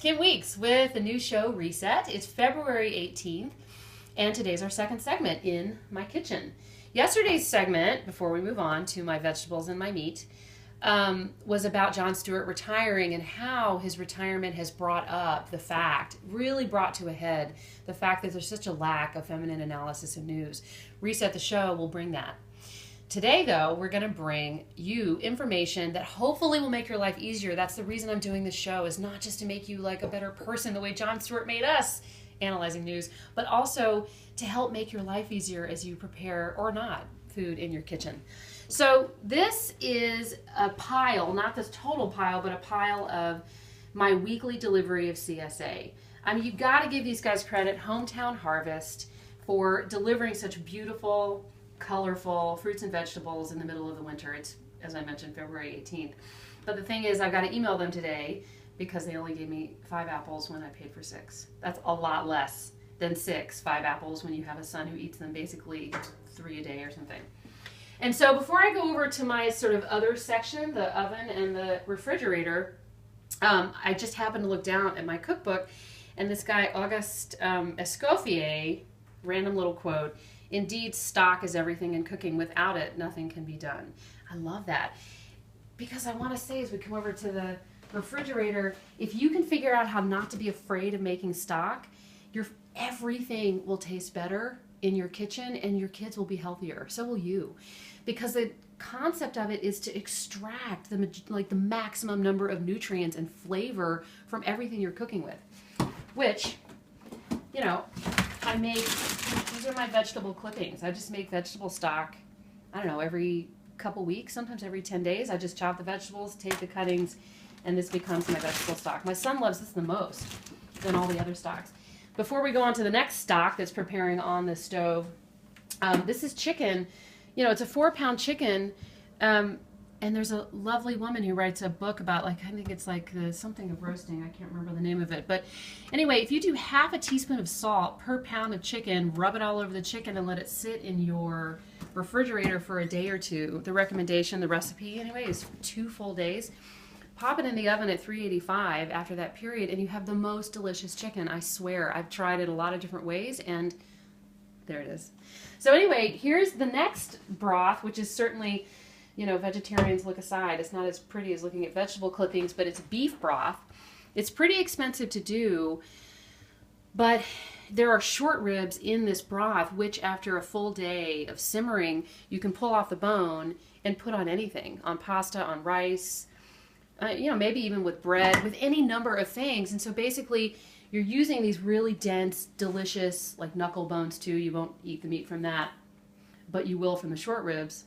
Kim Weeks with the new show Reset. It's February 18th, and today's our second segment in my kitchen. Yesterday's segment, before we move on to my vegetables and my meat, was about Jon Stewart retiring and how his retirement has brought up the fact, really brought to a head, the fact that there's such a lack of feminine analysis in news. Reset the show will bring that. Today, though, we're going to bring you information that hopefully will make your life easier. That's the reason I'm doing this show, is not just to make you like a better person the way Jon Stewart made us analyzing news, but also to help make your life easier as you prepare, or not, food in your kitchen. So this is a pile, not this total pile, but a pile of my weekly delivery of CSA. I mean, you've got to give these guys credit, Hometown Harvest, for delivering such beautiful, colorful fruits and vegetables in the middle of the winter. It's, as I mentioned, February 18th. But the thing is, I've got to email them today because they only gave me 5 apples when I paid for 6. That's a lot less than 5 apples when you have a son who eats them basically 3 a day or something. And so before I go over to my sort of other section, the oven and the refrigerator, I just happened to look down at my cookbook, and this guy, Auguste Escoffier, random little quote, "Indeed, stock is everything in cooking. Without it, nothing can be done." I love that. Because I want to say, as we come over to the refrigerator, if you can figure out how not to be afraid of making stock, everything will taste better in your kitchen, and your kids will be healthier. So will you. Because the concept of it is to extract the maximum number of nutrients and flavor from everything you're cooking with. Which, you know, I make, these are my vegetable clippings. I just make vegetable stock, I don't know, every couple weeks, sometimes every 10 days. I just chop the vegetables, take the cuttings, and this becomes my vegetable stock. My son loves this the most than all the other stocks. Before we go on to the next stock that's preparing on the stove, this is chicken. You know, it's a 4-pound chicken, and there's a lovely woman who writes a book about, like, I think it's like something of roasting. I can't remember the name of it. But anyway, if you do half a teaspoon of salt per pound of chicken, rub it all over the chicken and let it sit in your refrigerator for a day or two. The recommendation, the recipe anyway, is 2 full days. Pop it in the oven at 385 after that period, and you have the most delicious chicken. I swear. I've tried it a lot of different ways, and there it is. So anyway, here's the next broth, which is certainly, you know, vegetarians look aside. It's not as pretty as looking at vegetable clippings, but it's beef broth. It's pretty expensive to do, but there are short ribs in this broth, which after a full day of simmering, you can pull off the bone and put on anything, on pasta, on rice, you know, maybe even with bread, with any number of things. And so basically, you're using these really dense, delicious, like knuckle bones too. You won't eat the meat from that, but you will from the short ribs.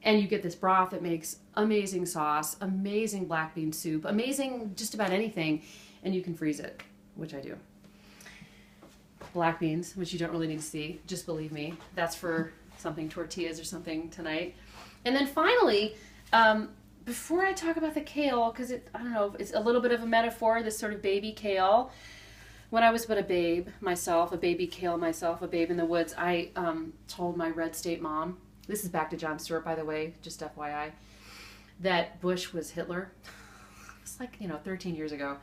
And you get this broth that makes amazing sauce, amazing black bean soup, amazing just about anything, and you can freeze it, which I do. Black beans, which you don't really need to see, just believe me. That's for something, tortillas or something tonight. And then finally, before I talk about the kale, because I don't know, it's a little bit of a metaphor, this sort of baby kale. When I was but a babe myself, a baby kale myself, a babe in the woods, I told my red state mom, this is back to Jon Stewart, by the way, just FYI, that Bush was Hitler. It's like, you know, 13 years ago.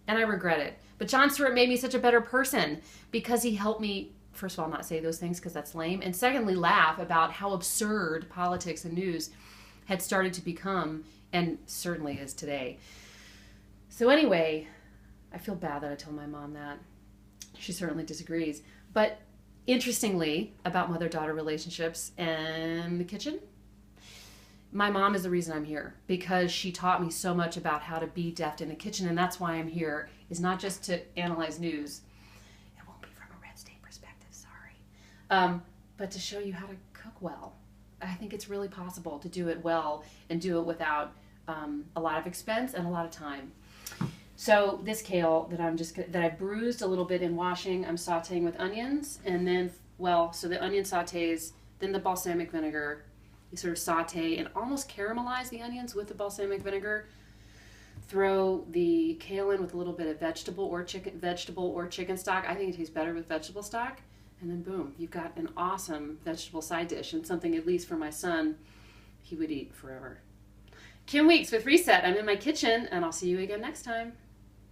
And I regret it. But Jon Stewart made me such a better person because he helped me, first of all, not say those things because that's lame, and secondly, laugh about how absurd politics and news had started to become, and certainly is today. So anyway, I feel bad that I told my mom that. She certainly disagrees. But interestingly, about mother-daughter relationships and the kitchen, my mom is the reason I'm here, because she taught me so much about how to be deft in the kitchen, and that's why I'm here, is not just to analyze news. It won't be from a red state perspective, sorry. But to show you how to cook well. I think it's really possible to do it well and do it without a lot of expense and a lot of time. So this kale that I bruised a little bit in washing, I'm sauteing with onions, and then, well, so the onion sautés, then the balsamic vinegar. You sort of saute and almost caramelize the onions with the balsamic vinegar. Throw the kale in with a little bit of vegetable or chicken stock. I think it tastes better with vegetable stock. And then boom, you've got an awesome vegetable side dish, and something, at least for my son, he would eat forever. Kim Weeks with Reset. I'm in my kitchen, and I'll see you again next time.